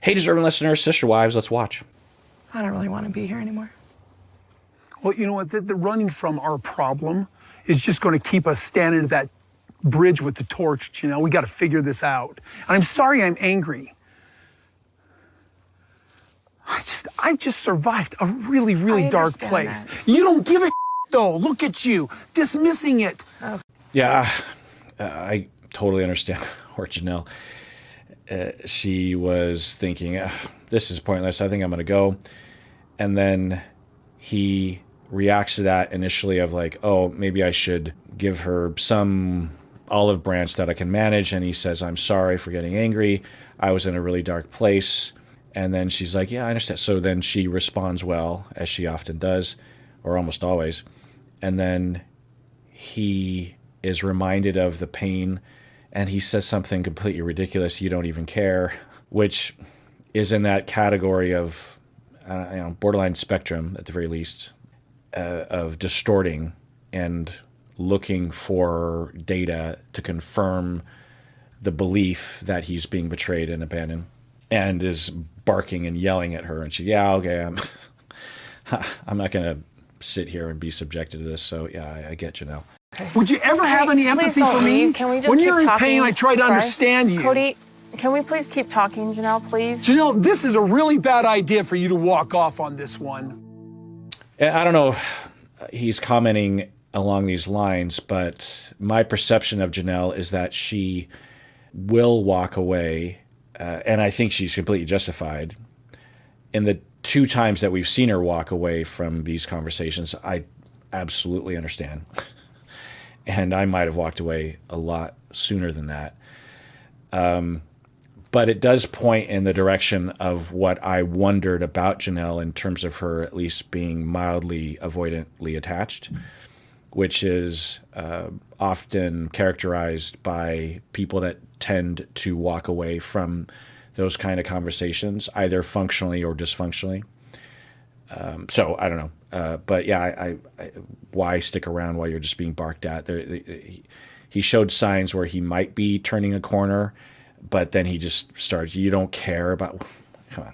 Hey, deserving listeners, sister wives, let's watch. I don't really want to be here anymore. Well, you know what? The running from our problem is just going to keep us standing at that bridge with the torch, Janelle. We got to figure this out. And I'm sorry I'm angry. I just survived a really, really dark place. That. You don't give a though. Look at you, dismissing it. Oh. Yeah, I totally understand where Janelle, she was thinking, this is pointless. I think I'm going to go. And then he reacts to that initially of like, oh, maybe I should give her some olive branch that I can manage. And he says, I'm sorry for getting angry. I was in a really dark place. And then she's like, yeah, I understand. So then she responds well, as she often does, or almost always. And then he is reminded of the pain, and he says something completely ridiculous, you don't even care, which is in that category of borderline spectrum, at the very least, of distorting and looking for data to confirm the belief that he's being betrayed and abandoned, and is barking and yelling at her. And she, yeah, okay, I'm not going to sit here and be subjected to this. So yeah, I get Janelle. Okay. Would you ever have any empathy for me? Can we just when keep you're in talking? pain, I try to understand you. Cody, can we please keep talking, Janelle, please? Janelle, this is a really bad idea for you to walk off on this one. I don't know if he's commenting along these lines, but my perception of Janelle is that she will walk away, and I think she's completely justified. In the 2 times that we've seen her walk away from these conversations, I absolutely understand. And I might have walked away a lot sooner than that. But it does point in the direction of what I wondered about Janelle in terms of her at least being mildly avoidantly attached, which is often characterized by people that tend to walk away from those kind of conversations, either functionally or dysfunctionally. So I don't know. But yeah, why stick around while you're just being barked at? He showed signs where he might be turning a corner, but then he just starts, you don't care about, come on.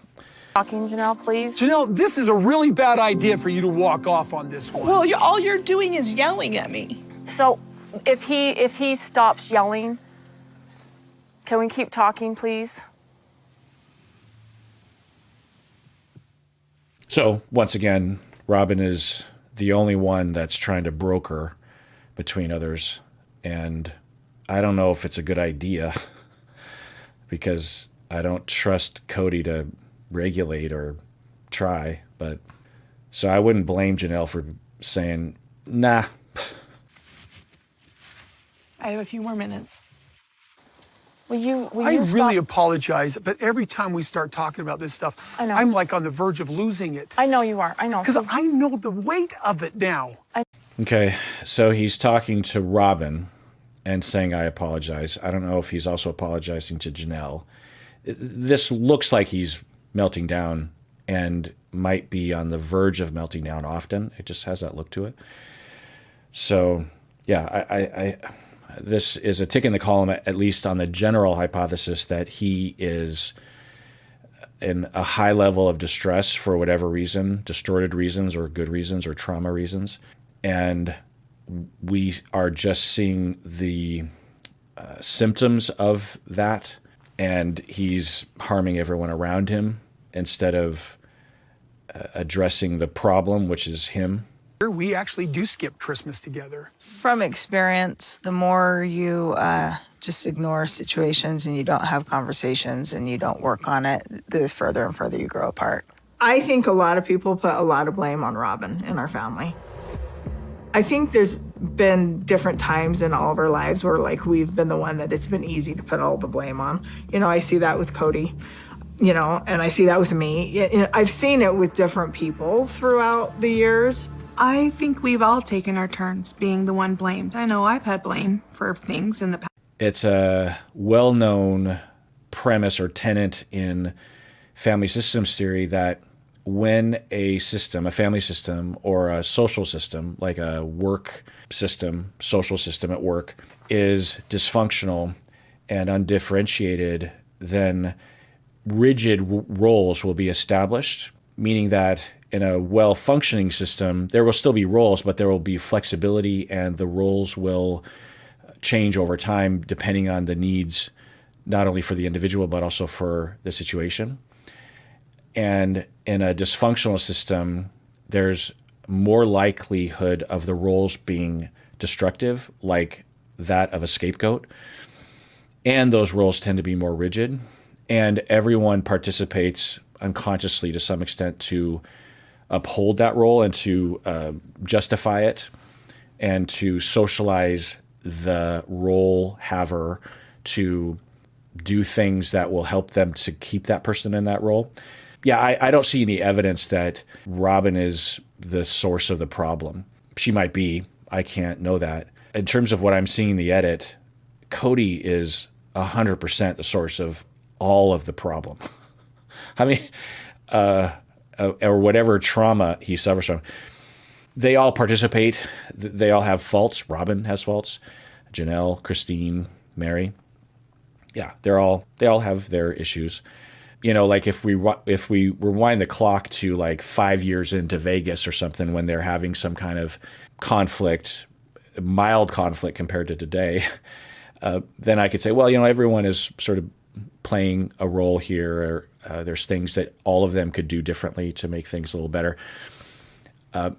Talking, Janelle, please. Janelle, this is a really bad idea for you to walk off on this one. Well, all you're doing is yelling at me. So if he stops yelling, can we keep talking, please? So once again, Robyn is the only one that's trying to broker between others. And I don't know if it's a good idea because I don't trust Cody to regulate or try. But so I wouldn't blame Janelle for saying, nah. I have a few more minutes. Will I you really stop? apologize, but every time we start talking about this stuff, I know. I'm like on the verge of losing it. I know you are. I know. Because I know the weight of it now. Okay, so he's talking to Robyn and saying, I apologize. I don't know if he's also apologizing to Janelle. This looks like he's melting down and might be on the verge of melting down often. It just has that look to it. So, yeah, this is a tick in the column, at least on the general hypothesis that he is in a high level of distress for whatever reason, distorted reasons or good reasons or trauma reasons. And we are just seeing the symptoms of that, and he's harming everyone around him instead of addressing the problem, which is him. We actually do skip Christmas together. From experience, the more you just ignore situations and you don't have conversations and you don't work on it, the further and further you grow apart. I think a lot of people put a lot of blame on Robyn in our family. I think there's been different times in all of our lives where like we've been the one that it's been easy to put all the blame on. You know, I see that with Cody, you know, and I see that with me. I've seen it with different people throughout the years. I think we've all taken our turns being the one blamed. I know I've had blame for things in the past. It's a well-known premise or tenet in family systems theory that when a system, a family system or a social system, like a work system, social system at work, is dysfunctional and undifferentiated, then rigid roles will be established, meaning that in a well-functioning system, there will still be roles, but there will be flexibility, and the roles will change over time depending on the needs, not only for the individual, but also for the situation. And in a dysfunctional system, there's more likelihood of the roles being destructive, like that of a scapegoat. And those roles tend to be more rigid. And everyone participates unconsciously to some extent to uphold that role and to justify it and to socialize the role haver to do things that will help them to keep that person in that role. Yeah, I don't see any evidence that Robyn is the source of the problem. She might be. I can't know that. In terms of what I'm seeing in the edit, Cody is 100% the source of all of the problem. I mean, or whatever trauma he suffers from. They all participate. They all have faults. Robyn has faults. Janelle, Christine, Mary. Yeah, they all have their issues. You know, like if we rewind the clock to like 5 years into Vegas or something, when they're having some kind of conflict, mild conflict compared to today, then I could say, well, you know, everyone is sort of playing a role here. Or, there's things that all of them could do differently to make things a little better.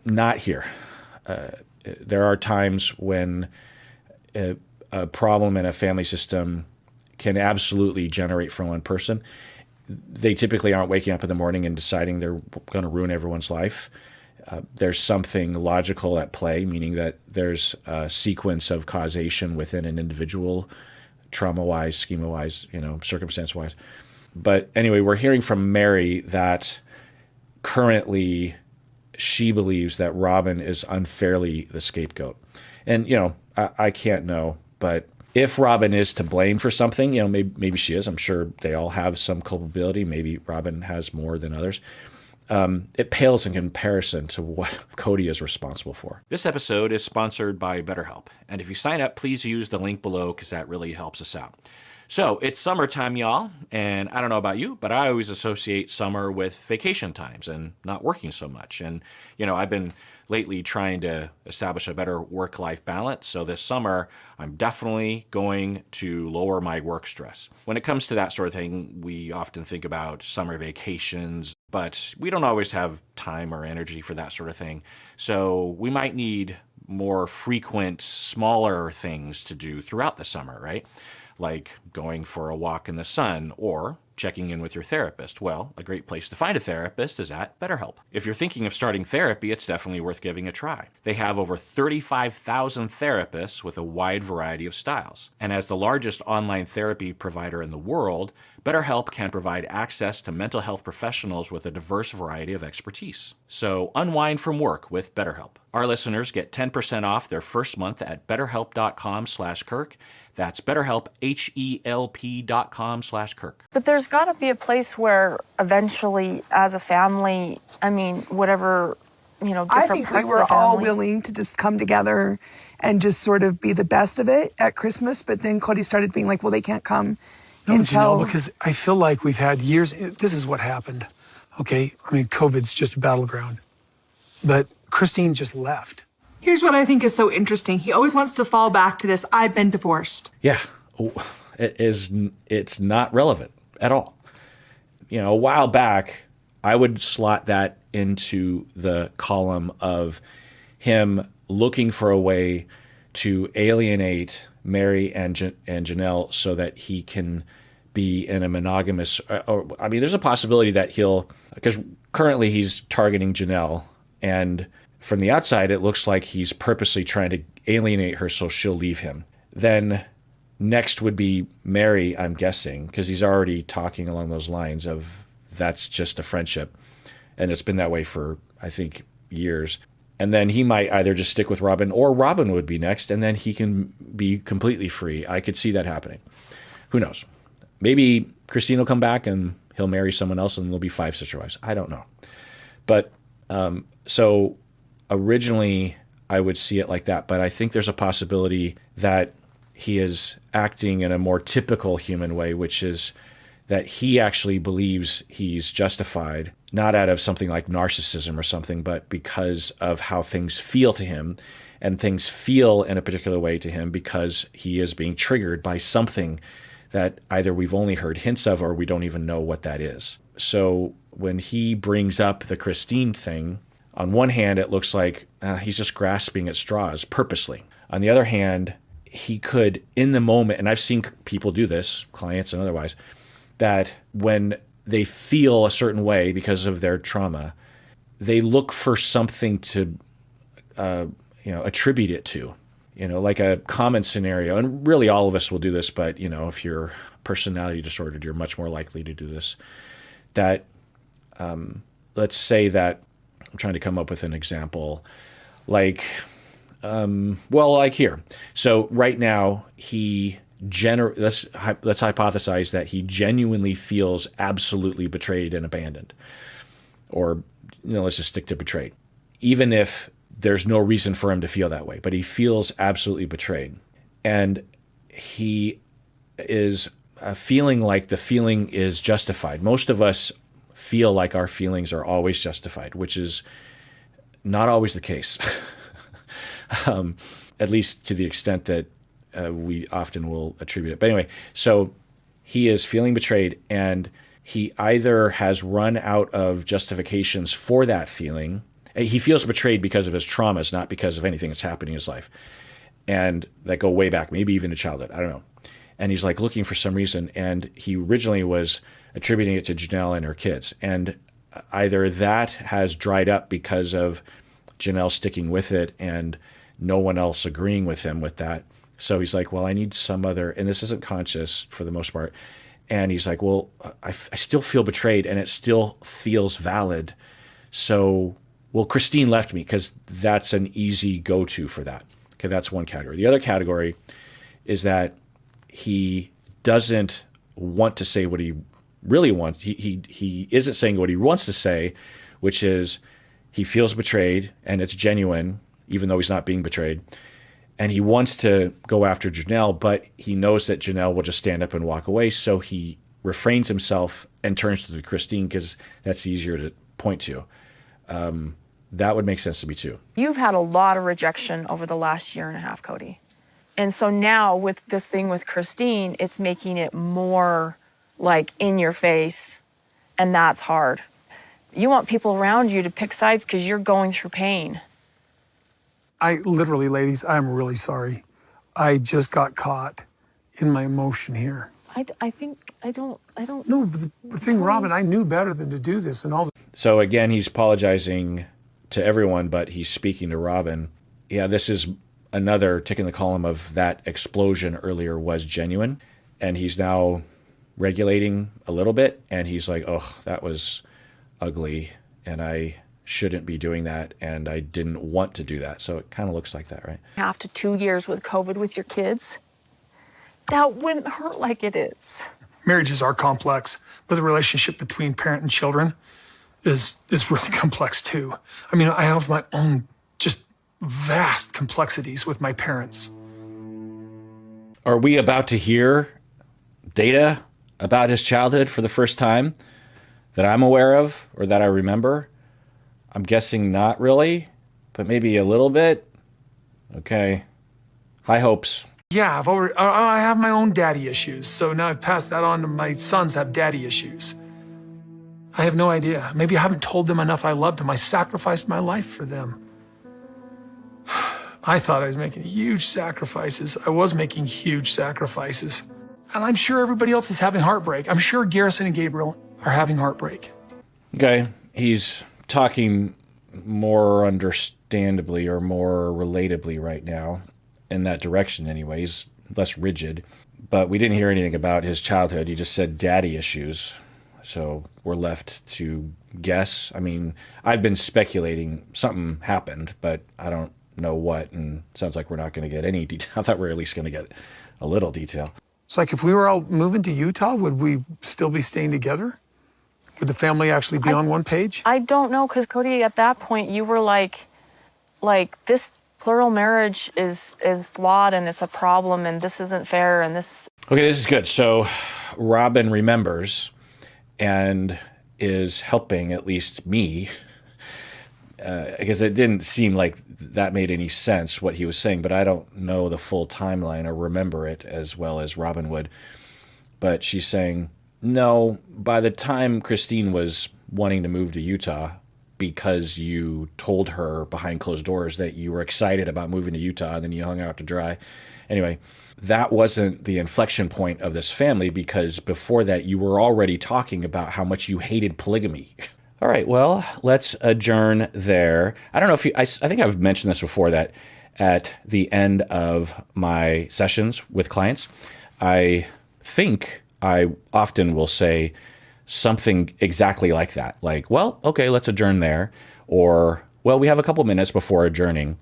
Not here. There are times when a problem in a family system can absolutely generate from one person. They typically aren't waking up in the morning and deciding they're going to ruin everyone's life. There's something logical at play, meaning that there's a sequence of causation within an individual, trauma-wise, schema-wise, you know, circumstance-wise. But anyway, we're hearing from Mary that currently she believes that Robyn is unfairly the scapegoat. And, you know, I can't know, but if Robyn is to blame for something, you know, maybe she is. I'm sure they all have some culpability. Maybe Robyn has more than others. It pales in comparison to what Cody is responsible for. This episode is sponsored by BetterHelp. And if you sign up, please use the link below because that really helps us out. So it's summertime, y'all. And I don't know about you, but I always associate summer with vacation times and not working so much. And, you know, I've been lately trying to establish a better work-life balance. So this summer, I'm definitely going to lower my work stress. When it comes to that sort of thing, we often think about summer vacations, but we don't always have time or energy for that sort of thing. So we might need more frequent, smaller things to do throughout the summer, right? Like going for a walk in the sun or checking in with your therapist. Well, a great place to find a therapist is at BetterHelp. If you're thinking of starting therapy, it's definitely worth giving a try. They have over 35,000 therapists with a wide variety of styles. And as the largest online therapy provider in the world, BetterHelp can provide access to mental health professionals with a diverse variety of expertise. So unwind from work with BetterHelp. Our listeners get 10% off their first month at betterhelp.com/Kirk. That's BetterHelp, HELP.com/Kirk. But there's got to be a place where eventually, as a family, I mean, whatever, you know, different I think we parts were of the all family. willing to just come together and just sort of be the best of it at Christmas. But then Cody started being like, well, they can't come No, until... Janelle, because I feel like we've had years. This is what happened, okay? I mean, COVID's just a battleground. But Christine just left. Here's what I think is so interesting. He always wants to fall back to this, I've been divorced. Yeah, it's not relevant at all. You know, a while back, I would slot that into the column of him looking for a way to alienate Mary and Janelle so that he can be in a monogamous, I mean, there's a possibility that because currently he's targeting Janelle, and from the outside, it looks like he's purposely trying to alienate her so she'll leave him. Then next would be Mary, I'm guessing, because he's already talking along those lines of that's just a friendship. And it's been that way for, I think, years. And then he might either just stick with Robyn, or Robyn would be next, and then he can be completely free. I could see that happening. Who knows? Maybe Christine will come back and he'll marry someone else and there'll be 5 sister wives. I don't know. But so originally I would see it like that, but I think there's a possibility that he is acting in a more typical human way, which is that he actually believes he's justified, not out of something like narcissism or something, but because of how things feel to him. And things feel in a particular way to him because he is being triggered by something that either we've only heard hints of or we don't even know what that is. So when he brings up the Christine thing, on one hand, it looks like he's just grasping at straws purposely. On the other hand, he could, in the moment, and I've seen people do this, clients and otherwise, that when they feel a certain way because of their trauma, they look for something to attribute it to, like a common scenario. And really all of us will do this, but, if you're personality disordered, you're much more likely to do this. That, let's say that, I'm trying to come up with an example, like here. So right now, let's hypothesize that he genuinely feels absolutely betrayed and abandoned. Or, let's just stick to betrayed. Even if there's no reason for him to feel that way, but he feels absolutely betrayed. And he is feeling like the feeling is justified. Most of us feel like our feelings are always justified, which is not always the case, at least to the extent that we often will attribute it. But anyway, so he is feeling betrayed, and he either has run out of justifications for that feeling. He feels betrayed because of his traumas, not because of anything that's happening in his life, and that go way back, maybe even to childhood. I don't know. And he's like looking for some reason, and he originally was attributing it to Janelle and her kids. And either that has dried up because of Janelle sticking with it and no one else agreeing with him with that. So he's like, well, I need some other, and this isn't conscious for the most part. And he's like, well, I still feel betrayed and it still feels valid. So, well, Christine left me because that's an easy go-to for that. Okay, that's one category. The other category is that he doesn't want to say what he really wants. He isn't saying what he wants to say, which is he feels betrayed and it's genuine, even though he's not being betrayed. And he wants to go after Janelle, but he knows that Janelle will just stand up and walk away. So he refrains himself and turns to Christine because that's easier to point to. That would make sense to me too. You've had a lot of rejection over the last year and a half, Cody. And so now with this thing with Christine, it's making it more like in your face, and that's hard. You want people around you to pick sides because you're going through pain. I literally, ladies, I'm really sorry. I just got caught in my emotion here. I think I don't. No, but the thing, Robyn, I knew better than to do this and all. So again, he's apologizing to everyone, but he's speaking to Robyn. Yeah, this is another tick in the column of that explosion earlier was genuine, and he's now regulating a little bit, and he's like, oh, that was ugly, and I shouldn't be doing that, and I didn't want to do that. So it kind of looks like that, right? After 2 years with COVID with your kids, that wouldn't hurt like it is. Marriages are complex, but the relationship between parent and children is really complex too. I mean, I have my own just vast complexities with my parents. Are we about to hear data about his childhood for the first time that I'm aware of or that I remember? I'm guessing not really, but maybe a little bit. Okay. High hopes. Yeah, I have my own daddy issues, so now I've passed that on to my sons have daddy issues. I have no idea. Maybe I haven't told them enough I loved them. I sacrificed my life for them. I thought I was making huge sacrifices. I was making huge sacrifices. And I'm sure everybody else is having heartbreak. I'm sure Garrison and Gabriel are having heartbreak. Okay, he's talking more understandably or more relatably right now, in that direction anyways, less rigid. But we didn't hear anything about his childhood. He just said daddy issues. So we're left to guess. I mean, I've been speculating something happened, but I don't know what, and it sounds like we're not going to get any detail. I thought we were at least going to get a little detail. It's like if we were all moving to Utah, would we still be staying together? Would the family actually be on one page? I don't know, because Cody, at that point, you were like, this plural marriage is flawed and it's a problem and this isn't fair and this. Okay, this is good. So Robyn remembers and is helping at least me, because it didn't seem like that made any sense what he was saying, but I don't know the full timeline or remember it as well as Robyn would. But she's saying, no, by the time Christine was wanting to move to Utah, because you told her behind closed doors that you were excited about moving to Utah and then you hung out to dry. Anyway, that wasn't the inflection point of this family, because before that you were already talking about how much you hated polygamy. All right, well, let's adjourn there. I don't know if I think I've mentioned this before, that at the end of my sessions with clients, I think I often will say something exactly like that. Like, well, okay, let's adjourn there. Or, well, we have a couple minutes before adjourning.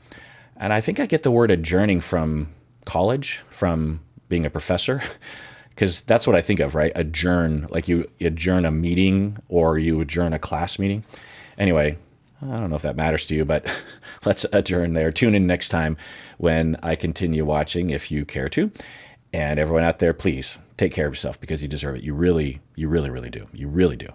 And I think I get the word adjourning from college, from being a professor, because that's what I think of, right? Adjourn, like you adjourn a meeting or you adjourn a class meeting. Anyway, I don't know if that matters to you, but let's adjourn there. Tune in next time when I continue watching, if you care to. And everyone out there, please take care of yourself, because you deserve it. You really, really do. You really do.